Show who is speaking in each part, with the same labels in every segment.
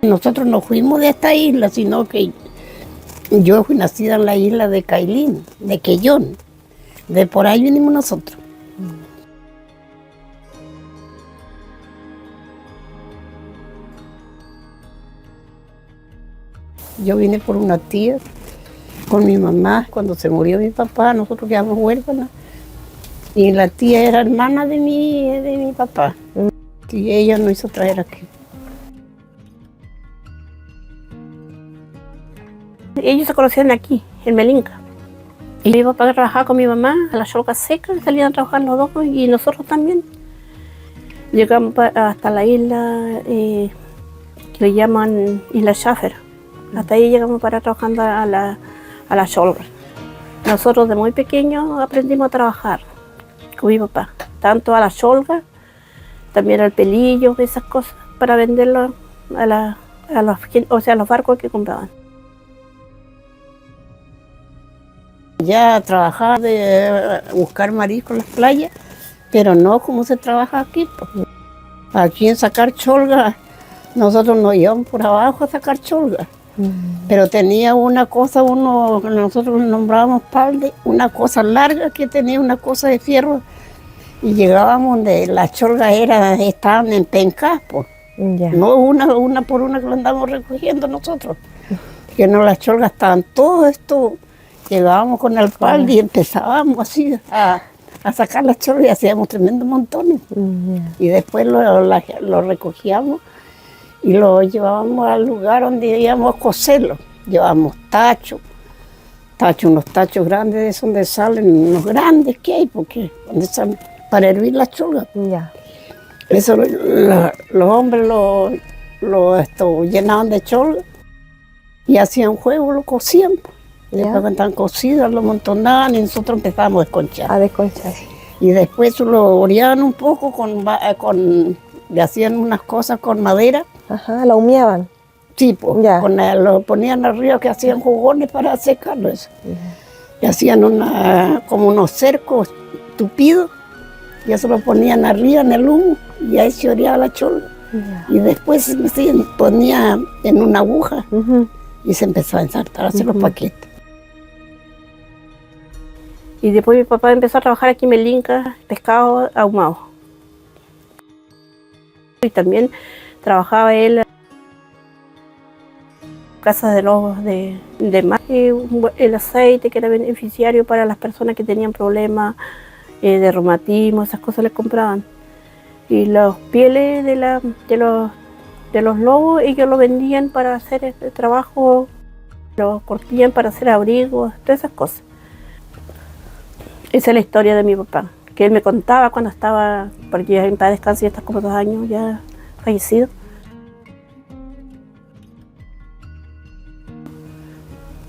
Speaker 1: Nosotros no fuimos de esta isla, sino que yo fui nacida en la isla de Cailín, de Quellón. De por ahí vinimos nosotros. Yo vine por una tía con mi mamá. Cuando se murió mi papá, nosotros quedamos huérfanos. Y la tía era hermana de mi papá. Y ella nos hizo traer aquí.
Speaker 2: Ellos se conocieron aquí, en Melinca. Y mi papá trabajaba con mi mamá a la cholca seca, salían a trabajar los dos y nosotros también. Llegamos hasta la isla que le llaman Isla Schaffer. Hasta ahí llegamos para trabajando a la cholca. Nosotros de muy pequeños aprendimos a trabajar con mi papá, tanto a la cholca, también al pelillo, esas cosas, para venderlo a los barcos que compraban.
Speaker 1: Ya trabajaba de buscar marisco en las playas, pero no como se trabaja aquí. Pues. Aquí en sacar cholga, nosotros nos íbamos por abajo a sacar cholga. Pero tenía una cosa, nosotros nombrábamos palde, una cosa larga que tenía una cosa de fierro. Y llegábamos donde las cholgas estaban en pencas, pues. No una por una que lo andábamos recogiendo nosotros. Que no, las cholgas estaban todo esto. Llegábamos con el palde y empezábamos así a sacar las cholgas y hacíamos tremendos montones. Y después lo recogíamos y lo llevábamos al lugar donde íbamos a coserlo. Llevábamos unos tachos grandes de esos donde salen, unos grandes que hay, porque donde salen, para hervir las cholgas. Eso los hombres lo llenaban de cholgas y hacían fuego, lo cocían. Después cuando estaban cocidas, lo amontonaban y nosotros empezábamos a desconchar.
Speaker 3: A desconchar.
Speaker 1: Y después lo oreaban un poco, le hacían unas cosas con madera.
Speaker 3: Ajá, la humeaban.
Speaker 1: Sí, pues, lo ponían arriba que hacían jugones para secarlo eso. Y hacían como unos cercos tupidos, y eso lo ponían arriba en el humo, y ahí se oreaba la cholga. Y después se ponía en una aguja, y se empezó a ensartar, a hacer los paquetes.
Speaker 2: Y después mi papá empezó a trabajar aquí en Melinca, pescado ahumado. Y también trabajaba él en casas de mar, el aceite que era beneficiario para las personas que tenían problemas de reumatismo, esas cosas les compraban. Y las pieles de los lobos, ellos lo vendían para hacer este trabajo, lo cortían para hacer abrigos, todas esas cosas. Esa es la historia de mi papá, que él me contaba cuando estaba, porque ya en paz descanse, ya está como 2 años ya fallecido.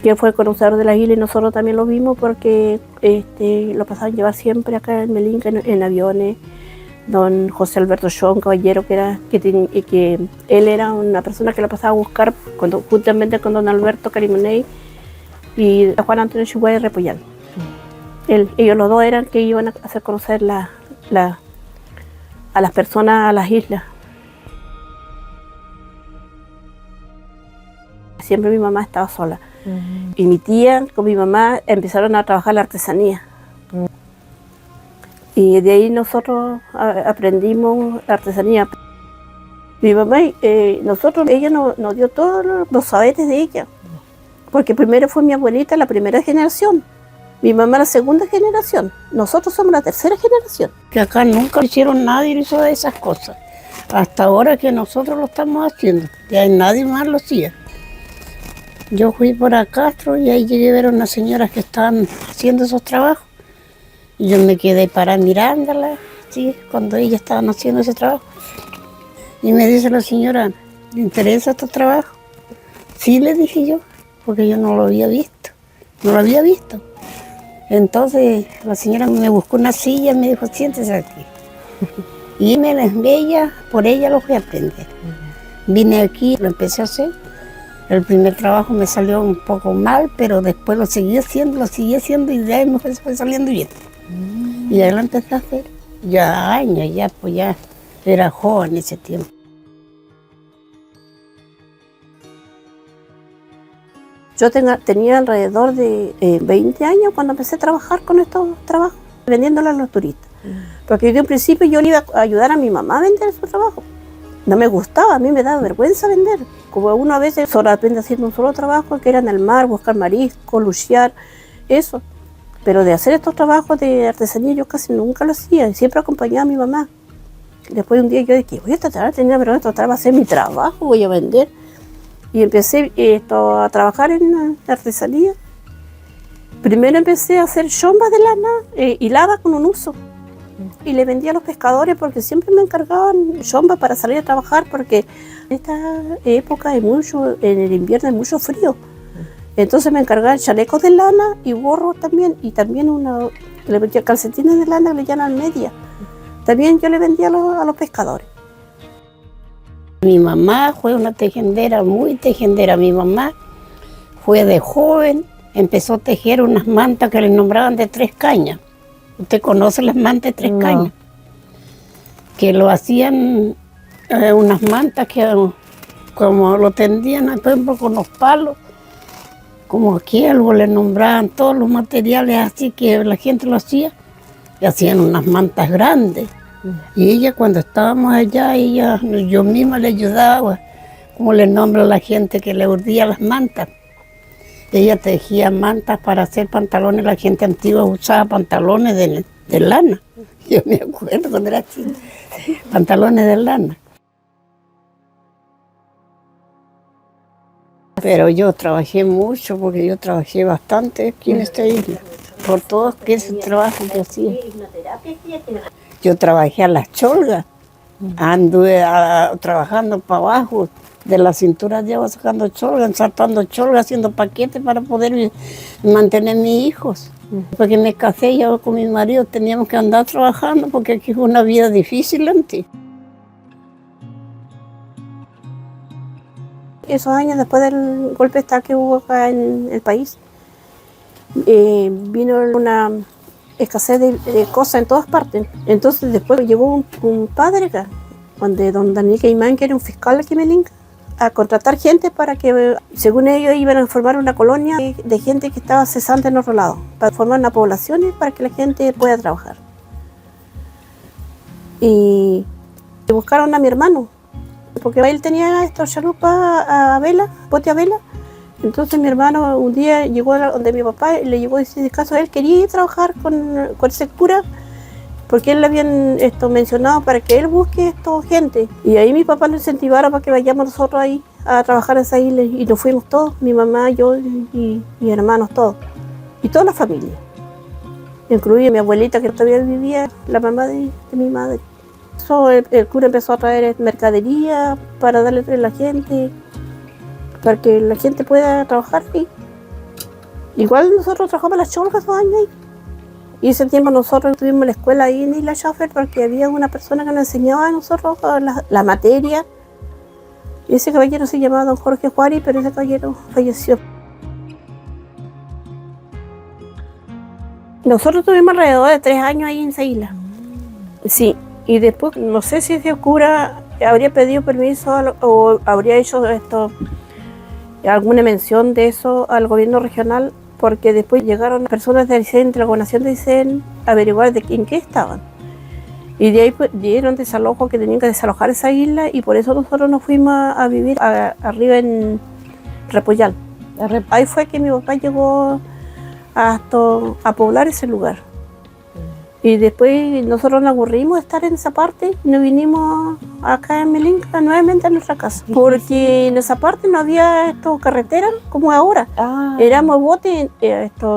Speaker 2: Que fue conocedor de la isla y nosotros también lo vimos porque lo pasaban a llevar siempre acá en Melinca en aviones. Don José Alberto Chón, caballero, que él era una persona que lo pasaba a buscar juntamente con don Alberto Carimoney y Juan Antonio Chihuahua de Repollán. Ellos los dos eran que iban a hacer conocer a las personas a las islas. Siempre mi mamá estaba sola. Y mi tía con mi mamá empezaron a trabajar la artesanía. Y de ahí nosotros aprendimos artesanía. Mi mamá, ella nos dio todos los saberes de ella. Porque primero fue mi abuelita, la primera generación. Mi mamá la segunda generación. Nosotros somos la tercera generación.
Speaker 1: Que acá nunca hicieron nadie hizo de esas cosas. Hasta ahora que nosotros lo estamos haciendo. Ya nadie más lo hacía. Yo fui por a Castro y ahí llegué a ver a unas señoras que estaban haciendo esos trabajos. Y yo me quedé para mirándolas, ¿sí? Cuando ellas estaban haciendo ese trabajo. Y me dice la señora, ¿le interesa este trabajo? Sí, le dije yo, porque yo no lo había visto. No lo había visto. Entonces la señora me buscó una silla y me dijo, siéntese aquí. Y por ella lo fui a aprender. Vine aquí, lo empecé a hacer. El primer trabajo me salió un poco mal, pero después lo seguí haciendo y de ahí me fue saliendo bien. Y ahí lo empecé a hacer. Ya años, ya era joven en ese tiempo.
Speaker 2: Yo tenía alrededor de 20 años cuando empecé a trabajar con estos trabajos, vendiéndole a los turistas. Porque de un principio yo le iba a ayudar a mi mamá a vender su trabajo. No me gustaba, a mí me daba vergüenza vender. Como uno a veces solo aprende haciendo un solo trabajo, que era en el mar, buscar marisco, luchear, eso. Pero de hacer estos trabajos de artesanía yo casi nunca lo hacía, siempre acompañaba a mi mamá. Después de un día yo dije, voy a tratar, tenía vergüenza, tratar de hacer mi trabajo, voy a vender. Y empecé a trabajar en artesanía. Primero empecé a hacer chombas de lana, hilaba con un uso. Y le vendía a los pescadores porque siempre me encargaban chombas para salir a trabajar porque en esta época en el invierno hay mucho frío. Entonces me encargaban chalecos de lana y gorros también. Y también le vendía calcetines de lana que le llaman media. También yo le vendía a los pescadores.
Speaker 1: Mi mamá fue una tejendera, muy tejendera. Mi mamá fue de joven, empezó a tejer unas mantas que le nombraban de 3 cañas. ¿Usted conoce las mantas de 3 cañas? Que lo hacían unas mantas que como lo tendían, por ejemplo, con los palos, como aquí algo le nombraban todos los materiales así que la gente lo hacía, y hacían unas mantas grandes. Y ella cuando estábamos allá, yo misma le ayudaba, como le nombra a la gente que le urdía las mantas. Ella tejía mantas para hacer pantalones, la gente antigua usaba pantalones de lana. Yo me acuerdo cuando era chica, pantalones de lana. Pero yo trabajé mucho, porque yo trabajé bastante aquí en esta isla, por todos ese trabajo que hacía. Yo trabajé a las cholgas, anduve trabajando para abajo, de la cintura de agua sacando cholgas, ensartando cholgas, haciendo paquetes para poder mantener a mis hijos. Porque me casé yo con mi marido, teníamos que andar trabajando porque aquí fue una vida difícil antes.
Speaker 2: Esos años después del golpe de Estado que hubo acá en el país, vino una escasez de cosas en todas partes. Entonces después llegó un padre acá, don Daniel Caimán, que era un fiscal aquí en Melinca, a contratar gente para que, según ellos, iban a formar una colonia de gente que estaba cesante en otro lado, para formar una población para que la gente pueda trabajar. Y buscaron a mi hermano, porque él tenía estos chalupas a vela, bote a vela. Entonces mi hermano un día llegó donde mi papá y le llegó a decir, de caso él quería ir a trabajar con ese cura, porque él le habían mencionado para que él busque gente. Y ahí mi papá lo incentivaron para que vayamos nosotros ahí a trabajar en esa isla. Y nos fuimos todos, mi mamá, yo y mis hermanos, todos. Y toda la familia. Incluida mi abuelita que todavía vivía, la mamá de mi madre. El cura empezó a traer mercadería para darle a la gente, para que la gente pueda trabajar ahí. Igual nosotros trabajamos las cholgas 2 años ahí. Y ese tiempo nosotros tuvimos la escuela ahí en Isla Schaffer porque había una persona que nos enseñaba a nosotros la materia. Y ese caballero se llamaba don Jorge Juárez, pero ese caballero falleció. Nosotros tuvimos alrededor de 3 años ahí en esa isla. Sí, y después no sé si ese cura habría pedido permiso o habría hecho alguna mención de eso al gobierno regional, porque después llegaron personas de la gobernación de Aysén a averiguar en qué estaban. Y de ahí dieron desalojo, que tenían que desalojar esa isla, y por eso nosotros nos fuimos a vivir arriba en Repollal. Ahí fue que mi papá llegó a poblar ese lugar. Y después nosotros nos aburrimos de estar en esa parte y nos vinimos acá en Melinca nuevamente a nuestra casa. Porque en esa parte no había carretera como ahora. Éramos botes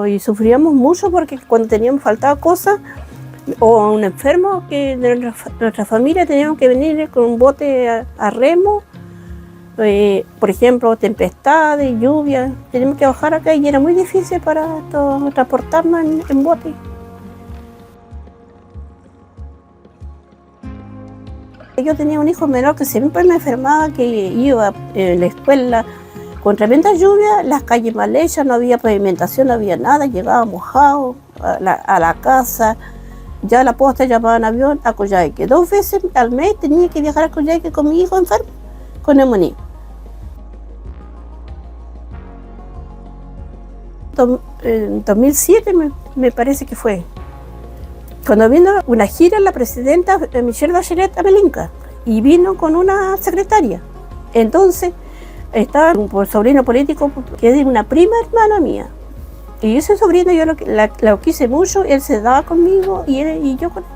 Speaker 2: y sufríamos mucho porque cuando faltaba cosas o un enfermo que de nuestra familia teníamos que venir con un bote a remo. Por ejemplo, tempestades, lluvia, teníamos que bajar acá y era muy difícil para transportarnos en bote. Yo tenía un hijo menor que siempre me enfermaba, que iba a la escuela con tremenda lluvia, las calles mal hechas, no había pavimentación, no había nada, llegaba mojado a la casa. Ya a la posta llamaban avión a Coyhaique. 2 veces al mes tenía que viajar a Coyhaique con mi hijo enfermo, con neumonía. En 2007 me parece que fue, cuando vino una gira la presidenta Michelle Bachelet a Melinca y vino con una secretaria. Entonces estaba un sobrino político que es de una prima hermana mía. Y ese sobrino yo lo quise mucho, él se daba conmigo y yo con él.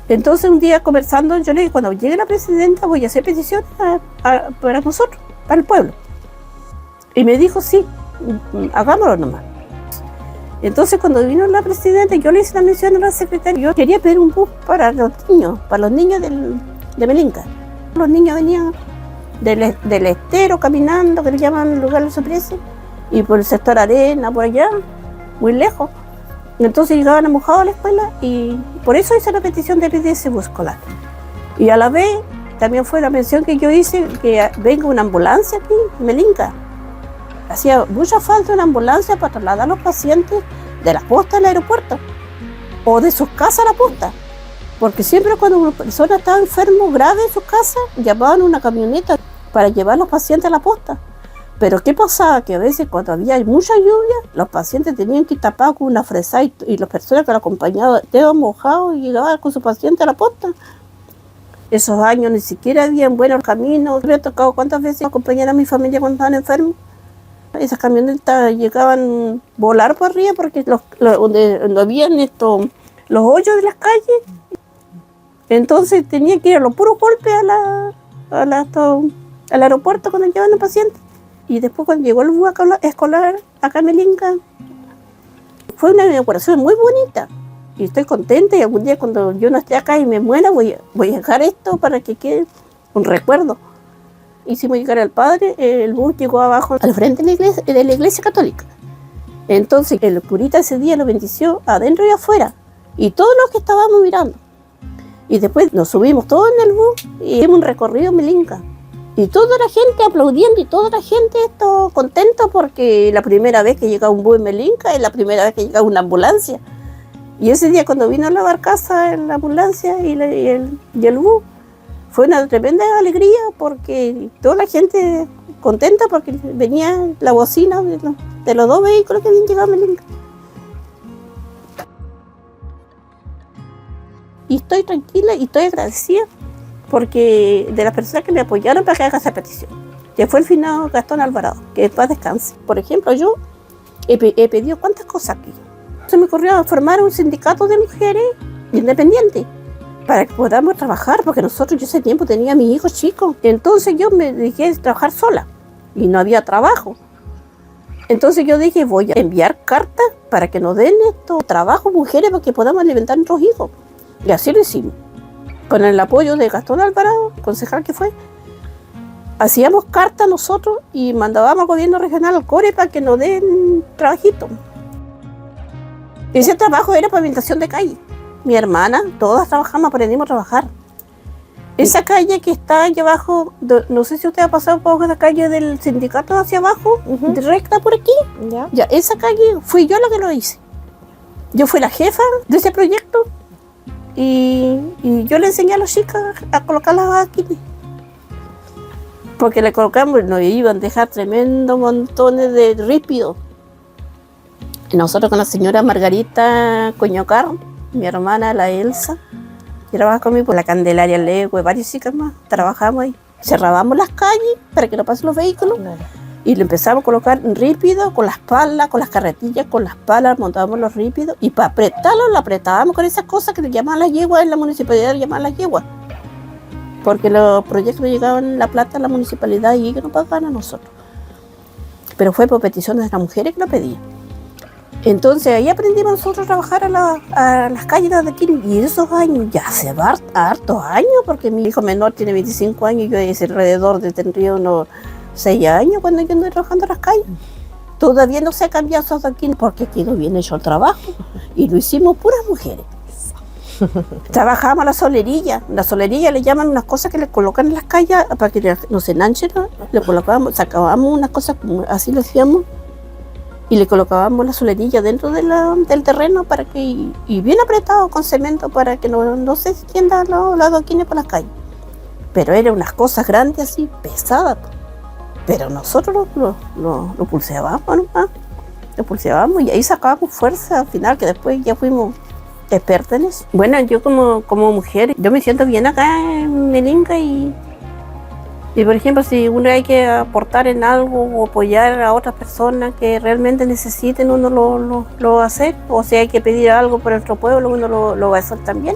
Speaker 2: Entonces un día conversando, yo le dije, cuando llegue la presidenta voy a hacer petición para nosotros, para el pueblo. Y me dijo, sí, hagámoslo nomás. Entonces cuando vino la presidenta, yo le hice la mención a la secretaria, yo quería pedir un bus para los niños de Melinca. Los niños venían del estero caminando, que le llaman el lugar de sorpresa, y por el sector Arena, por allá, muy lejos. Entonces llegaban mojados a la escuela y por eso hice la petición de pedir ese bus escolar. Y a la vez también fue la mención que yo hice que venga una ambulancia aquí en Melinca. Hacía mucha falta una ambulancia para trasladar a los pacientes de la posta al aeropuerto o de sus casas a la posta. Porque siempre cuando una persona estaba enfermo grave en sus casas, llamaban una camioneta para llevar a los pacientes a la posta. Pero ¿qué pasaba? Que a veces cuando había mucha lluvia, los pacientes tenían que ir tapados con una fresada y las personas que lo acompañaban estaban mojados y llegaban con su paciente a la posta. Esos años ni siquiera habían buenos caminos. Me ha tocado cuántas veces acompañar a mi familia cuando estaban enfermos. Esas camionetas llegaban a volar por arriba porque donde habían los hoyos de las calles. Entonces tenía que ir a los puros golpes al aeropuerto cuando llevaban al paciente. Y después cuando llegó el bus escolar acá en Melinca, fue una inauguración muy bonita. Y estoy contenta y algún día cuando yo no esté acá y me muera voy a dejar esto para que quede un recuerdo. Hicimos llegar al padre, el bus llegó abajo al frente de la iglesia católica. Entonces el curita ese día lo bendició adentro y afuera. Y todos los que estábamos mirando. Y después nos subimos todos en el bus y hicimos un recorrido en Melinca. Y toda la gente aplaudiendo y toda la gente contenta porque la primera vez que llega un bus en Melinca es la primera vez que llega una ambulancia. Y ese día cuando vino la barcaza, la ambulancia y el bus, fue una tremenda alegría porque toda la gente contenta porque venía la bocina de los dos vehículos que habían llegado a Melinca. Y estoy tranquila y estoy agradecida porque de las personas que me apoyaron para que haga esa petición, que fue el finado Gastón Alvarado, que después descanse. Por ejemplo, yo he pedido cuántas cosas aquí. Se me ocurrió formar un sindicato de mujeres independientes para que podamos trabajar, porque yo ese tiempo tenía a mis hijos chicos. Entonces yo me dejé de trabajar sola y no había trabajo. Entonces yo dije, voy a enviar cartas para que nos den estos trabajos mujeres para que podamos alimentar a nuestros hijos. Y así lo hicimos. Con el apoyo de Gastón Alvarado, concejal que fue, hacíamos cartas nosotros y mandábamos al gobierno regional, al CORE, para que nos den trabajito. Ese trabajo era pavimentación de calle. Mi hermana, todas trabajamos, aprendimos a trabajar. Esa calle que está allá abajo, no sé si usted ha pasado por la calle del sindicato hacia abajo, recta por aquí. Ya, esa calle fui yo la que lo hice. Yo fui la jefa de ese proyecto. Y yo le enseñé a las chicas a colocar las vaquinas. Porque le colocamos, nos iban a dejar tremendos montones de rípidos. Y nosotros con la señora Margarita Coñocar, mi hermana la Elsa, que trabaja conmigo por la Candelaria Legua y varias chicas más, trabajamos ahí. Cerrábamos las calles para que no pasen los vehículos. Y le empezamos a colocar rípidos con las palas, con las carretillas, con las palas, montábamos los rípidos y para apretarlos lo apretábamos con esas cosas que le llamaban las yeguas, en la municipalidad le llamaban las yeguas. Porque los proyectos llegaban la plata a la municipalidad y ellos no pagaban a nosotros. Pero fue por peticiones de las mujeres que lo pedían. Entonces ahí aprendimos nosotros a trabajar a las calles de aquí. Y esos años, ya hace hartos años, porque mi hijo menor tiene 25 años y yo es alrededor de tendría unos 6 años cuando yo ando trabajando en las calles. Todavía no se ha cambiado esos adoquines porque quedó bien hecho el trabajo y lo hicimos puras mujeres. Trabajábamos la solerilla. La solerilla le llaman unas cosas que le colocan en las calles para que no se enanchen, ¿no? Le colocábamos, sacábamos unas cosas, así lo hacíamos, y le colocábamos la solerilla dentro del terreno para que, y bien apretado con cemento para que no se extiendan los adoquines por las calles. Pero eran unas cosas grandes así, pesadas. Pero nosotros lo pulseábamos nomás. Expulsábamos y ahí sacábamos fuerza al final, que después ya fuimos expertos en eso. Bueno, yo como mujer, yo me siento bien acá en Melinca y por ejemplo, si uno hay que aportar en algo o apoyar a otras personas que realmente necesiten, uno lo va a hacer. O si hay que pedir algo por nuestro pueblo, uno lo va a hacer también.